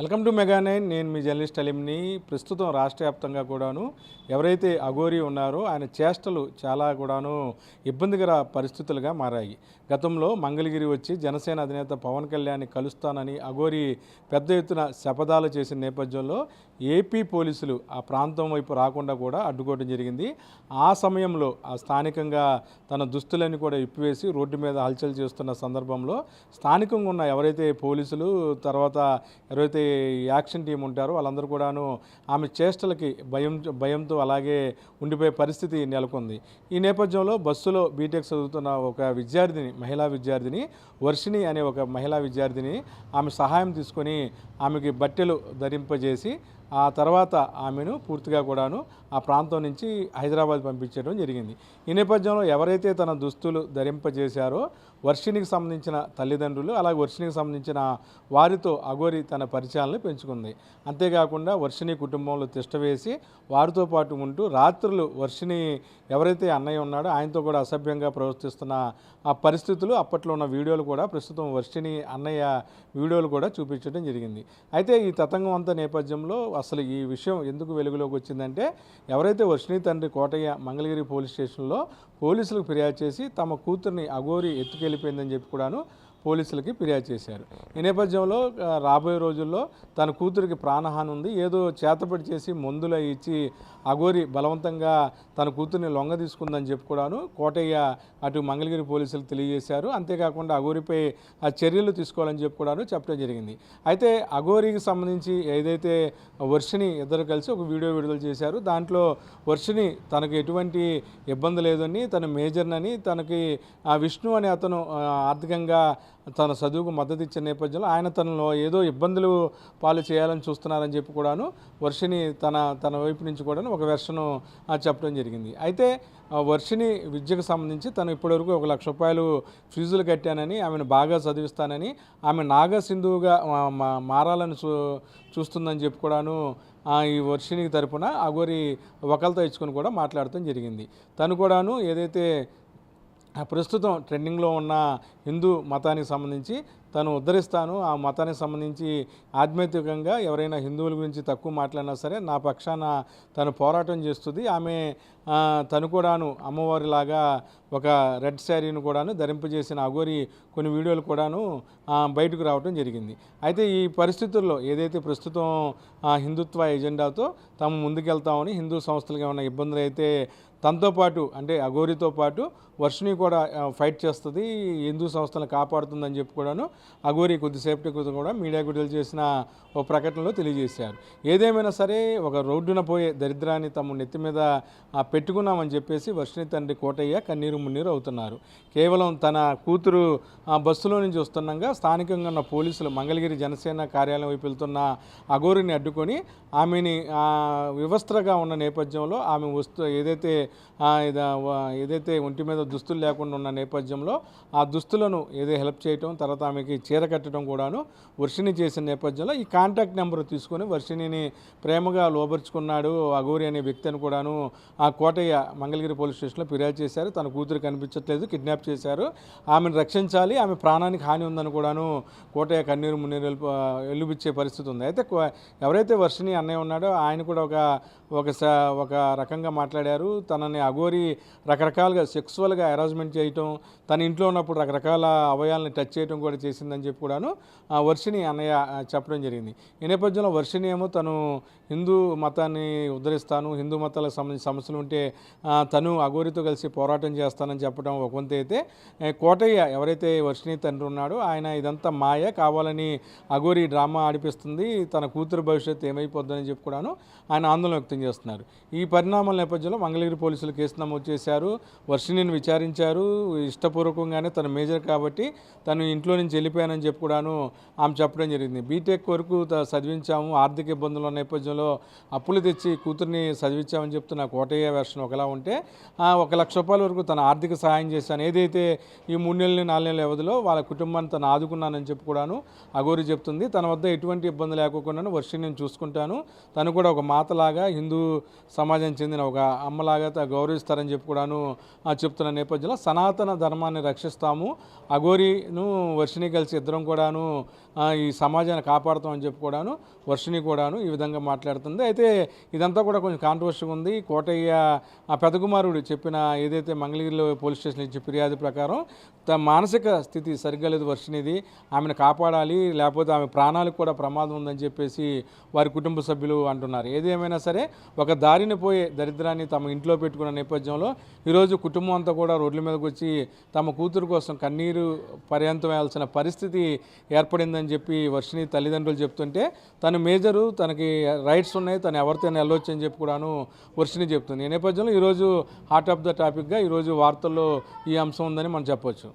Welcome to mega nine. నేను మీ journalist అలీంని. ప్రస్తుతం రాష్ట్ర వ్యాప్తంగా కూడాను ఎవరైతే అఘోరి ఉన్నారో ఆయన చేష్టలు చాలా కూడాను ఇబ్బందికర పరిస్థితులుగా మారాయి. గతంలో మంగళగిరి వచ్చి జనసేన అధినేత పవన్ కళ్యాణ్ని కలుస్తానని అఘోరి పెద్ద ఎత్తున శపథాలు చేసిన నేపథ్యంలో ఏపీ పోలీసులు ఆ ప్రాంతం వైపు రాకుండా కూడా అడ్డుకోవడం జరిగింది. ఆ సమయంలో ఆ స్థానికంగా తన దుస్తులన్నీ కూడా ఇప్పివేసి రోడ్డు మీద హల్చల్ చేస్తున్న సందర్భంలో స్థానికంగా ఉన్న ఎవరైతే పోలీసులు తర్వాత ఎవరైతే యాక్షన్ టీం ఉంటారో వాళ్ళందరూ కూడాను ఆమె చేష్టలకి భయంతో అలాగే ఉండిపోయే పరిస్థితి నెలకొంది. ఈ నేపథ్యంలో బస్సులో బీటెక్ చదువుతున్న ఒక మహిళా విద్యార్థిని వర్షిణి అనే ఒక మహిళా విద్యార్థిని ఆమె సహాయం తీసుకొని ఆమెకి బట్టెలు ధరింపజేసి ఆ తర్వాత ఆమెను పూర్తిగా కూడాను ఆ ప్రాంతం నుంచి హైదరాబాద్ పంపించడం జరిగింది. ఈ నేపథ్యంలో ఎవరైతే తన దుస్తులు ధరింపజేశారో వర్షిణికి సంబంధించిన తల్లిదండ్రులు అలాగే వర్షిణికి సంబంధించిన వారితో అఘోరి తన పరిచయాలను పెంచుకుంది. అంతేకాకుండా వర్షిణి కుటుంబంలో తిష్టవేసి వారితో పాటు ఉంటూ రాత్రులు వర్షిణి ఎవరైతే అన్నయ్య ఉన్నాడో ఆయనతో కూడా అసభ్యంగా ప్రవర్తిస్తున్న ఆ పరిస్థితులు అప్పట్లో ఉన్న వీడియోలు కూడా ప్రస్తుతం వర్షిణి అన్నయ్య వీడియోలు కూడా చూపించడం జరిగింది. అయితే ఈ తతంగం అంతా నేపథ్యంలో అసలు ఈ విషయం ఎందుకు వెలుగులోకి వచ్చిందంటే ఎవరైతే వర్షిణి తండ్రి కోటయ్య మంగళగిరి పోలీస్ స్టేషన్లో పోలీసులకు ఫిర్యాదు చేసి తమ కూతుర్ని అఘోరి ఎత్తుకెళ్ళిపోయిందని చెప్పి కూడాను పోలీసులకి ఫిర్యాదు చేశారు. ఈ నేపథ్యంలో రాబోయే రోజుల్లో తన కూతురికి ప్రాణహాని ఉంది, ఏదో చేతపడి చేసి మందులు ఇచ్చి అఘోరి బలవంతంగా తన కూతుర్ని లొంగ తీసుకుందని చెప్పి కూడాను కోటయ్య అటు మంగళగిరి పోలీసులకు తెలియజేశారు. అంతేకాకుండా అఘోరిపై ఆ చర్యలు తీసుకోవాలని చెప్పి కూడాను చెప్పడం జరిగింది. అయితే అఘోరికి సంబంధించి ఏదైతే వర్షిణి ఇద్దరు కలిసి ఒక వీడియో విడుదల చేశారు. దాంట్లో వర్షిణి తనకు ఎటువంటి ఇబ్బంది లేదని, తన మేజర్నని, తనకి విష్ణు అనే అతను ఆర్థికంగా తన చదువుకు మద్దతు ఇచ్చే నేపథ్యంలో ఆయన తనలో ఏదో ఇబ్బందులు పాలు చేయాలని చూస్తున్నారని చెప్పి కూడాను వర్షిణి తన వైపు నుంచి కూడా ఒక వెర్షను చెప్పడం జరిగింది. అయితే వర్షిణి విద్యకు సంబంధించి తను ఇప్పటివరకు ₹1,00,000 ఫీజులు కట్టానని, ఆమెను బాగా చదివిస్తానని, ఆమె నాగసింధువుగా మారాలని చూస్తుందని చెప్పి కూడాను ఈ వర్షిణికి తరపున అఘోరి వకాల్తా ఇచ్చుకొని కూడా మాట్లాడటం జరిగింది. తను కూడాను ఏదైతే ప్రస్తుతం ట్రెండింగ్లో ఉన్న హిందూ మతానికి సంబంధించి తను ఉద్ధరిస్తాను, ఆ మతానికి సంబంధించి ఆధ్యాత్మికంగా ఎవరైనా హిందువుల గురించి తక్కువ మాట్లాడినా సరే నా పక్షాన తను పోరాటం చేస్తుంది. తను కూడాను అమ్మవారిలాగా ఒక రెడ్ శారీని కూడాను ధరింపజేసిన అఘోరి కొన్ని వీడియోలు కూడాను బయటకు రావడం జరిగింది. అయితే ఈ పరిస్థితుల్లో ఏదైతే ప్రస్తుతం హిందుత్వ ఎజెండాతో తాము ముందుకెళ్తామని హిందూ సంస్థలకు ఏమైనా ఇబ్బందులు అయితే తనతో పాటు అంటే అఘోరితో పాటు వర్షిణి కూడా ఫైట్ చేస్తుంది, హిందూ సంస్థలను కాపాడుతుందని చెప్పి కూడాను అఘోరి కొద్దిసేపటి క్రితం కూడా మీడియాకు విడుదల చేసిన ఒక ప్రకటనలో తెలియజేశారు. ఏదేమైనా సరే ఒక రోడ్డున పోయే దరిద్రాన్ని తమ నెత్తి మీద పెట్టుకున్నామని చెప్పేసి వర్షిణి తండ్రి కోటయ్య కన్నీరు మున్నీరు అవుతున్నారు. కేవలం తన కూతురు బస్సులో నుంచి వస్తుండగా స్థానికంగా ఉన్న పోలీసులు మంగళగిరి జనసేన కార్యాలయం వైపు వెళ్తున్న అఘోరిని అడ్డుకొని ఆమెని వివస్త్రగా ఉన్న నేపథ్యంలో ఆమె ఏదైతే ఒంటి మీద దుస్తులు లేకుండా ఉన్న నేపథ్యంలో ఆ దుస్తులను హెల్ప్ చేయటం, తర్వాత ఆమెకి చీర కట్టడం కూడాను వర్షిణి చేసిన నేపథ్యంలో ఈ కాంటాక్ట్ నెంబర్ తీసుకొని వర్షిణిని ప్రేమగా లోబరుచుకున్నాడు అఘోరి అనే వ్యక్తి అని కూడాను ఆ కోటయ్య మంగళగిరి పోలీస్ స్టేషన్లో ఫిర్యాదు చేశారు. తన కూతురు కనిపించట్లేదు, కిడ్నాప్ చేశారు, ఆమెను రక్షించాలి, ఆమె ప్రాణానికి హాని ఉందని కూడాను కోటయ్య కన్నీరు మున్నీరు వెలుబిచ్చే పరిస్థితి ఉంది. అయితే ఎవరైతే వర్షిణి అన్నయ్య ఉన్నాడో ఆయన కూడా ఒక రకంగా మాట్లాడారు. తనని అఘోరి రకరకాలుగా సెక్సువల్గా హెరాస్మెంట్ చేయటం, తన ఇంట్లో ఉన్నప్పుడు రకరకాల అవయాలను టచ్ చేయడం కూడా చేసిందని చెప్పి కూడాను వర్షిణి అన్నయ్య చెప్పడం జరిగింది. ఈ నేపథ్యంలో వర్షిణి ఏమో తను హిందూ మతాన్ని ఉద్ధరిస్తాను, హిందూ మతాలకు సంబంధించిన సమస్యలు ఉంటే తను అఘోరితో కలిసి పోరాటం చేస్తానని చెప్పడం ఒక వంతు అయితే, కోటయ్య ఎవరైతే వర్షిణి తండ్రి ఉన్నాడో ఆయన ఇదంతా మాయ, కావాలని అఘోరి డ్రామా ఆడిపిస్తుంది, తన కూతురు భవిష్యత్తు ఏమైపోద్దని చెప్పి కూడాను ఆయన ఆందోళన వ్యక్తం చేస్తున్నారు. ఈ పరిణామాల నేపథ్యంలో మంగళగిరి పోలీసులు కేసు నమోదు చేశారు, వర్షిణిని విచారించారు. ఇష్టపూర్వకంగానే తన మేజర్ కాబట్టి తను ఇంట్లో నుంచి వెళ్ళిపోయానని చెప్పి కూడాను ఆమె చెప్పడం జరిగింది. బీటెక్ వరకు చదివించాము, ఆర్థిక ఇబ్బందుల నేపథ్యంలో అప్పులు తెచ్చి కూతుర్ని చదివించామని చెప్తున్న కోటయ్య వెర్షన్ ఒకలా ఉంటే ₹1,00,000 వరకు తన ఆర్థిక సహాయం చేశాను, ఏదైతే ఈ 3 నెలలు 4 నెలల వ్యవధిలో వాళ్ళ కుటుంబాన్ని తను ఆదుకున్నానని చెప్పి కూడాను అఘోరి చెప్తుంది. తన వద్ద ఎటువంటి ఇబ్బంది లేకుండా వర్షిణిని చూసుకుంటాను, తను కూడా ఒక మాతలాగా హిందూ సమాజానికి చెందిన ఒక అమ్మలాగా గౌరవిస్తారని చెప్పి కూడాను చెప్తున్న నేపథ్యంలో సనాతన ధర్మాన్ని రక్షిస్తాము, అఘోరీను వర్షిని కలిసి ఇద్దరం కూడాను ఈ సమాజాన్ని కాపాడుతామని చెప్పి కూడాను వర్షిని కూడాను ఈ విధంగా మాట్లాడుతుంది. అయితే ఇదంతా కూడా కొంచెం కాంట్రవర్సీగా ఉంది. కోటయ్య ఆ పెద్ద కుమారుడు చెప్పిన ఏదైతే మంగళగిరిలో పోలీస్ స్టేషన్ ఇచ్చిన ఫిర్యాదు ప్రకారం తన మానసిక స్థితి సరిగ్గా లేదు వర్షినిది, ఆమెను కాపాడాలి లేకపోతే ఆమె ప్రాణాలకు కూడా ప్రమాదం ఉందని చెప్పేసి వారి కుటుంబ సభ్యులు అంటున్నారు. ఏదేమైనా సరే ఒక దారిని పోయే దరిద్రాన్ని తమ ఇంట్లో పెట్టుకున్న నేపథ్యంలో ఈరోజు కుటుంబం అంతా కూడా రోడ్ల మీదకి వచ్చి తమ కూతురు కోసం కన్నీరు పర్యంతం వేయాల్సిన పరిస్థితి ఏర్పడిందని చెప్పి వర్షిని తల్లిదండ్రులు చెప్తుంటే తను మేజరు, తనకి రైట్స్ ఉన్నాయి, తను ఎవరితో వెళ్ళొచ్చు అని చెప్పి కూడాను వర్షిని చెప్తుంది. ఈ నేపథ్యంలో ఈరోజు హార్ట్ ఆఫ్ ద టాపిక్గా ఈరోజు వార్తల్లో ఈ అంశం ఉందని మనం చెప్పొచ్చు.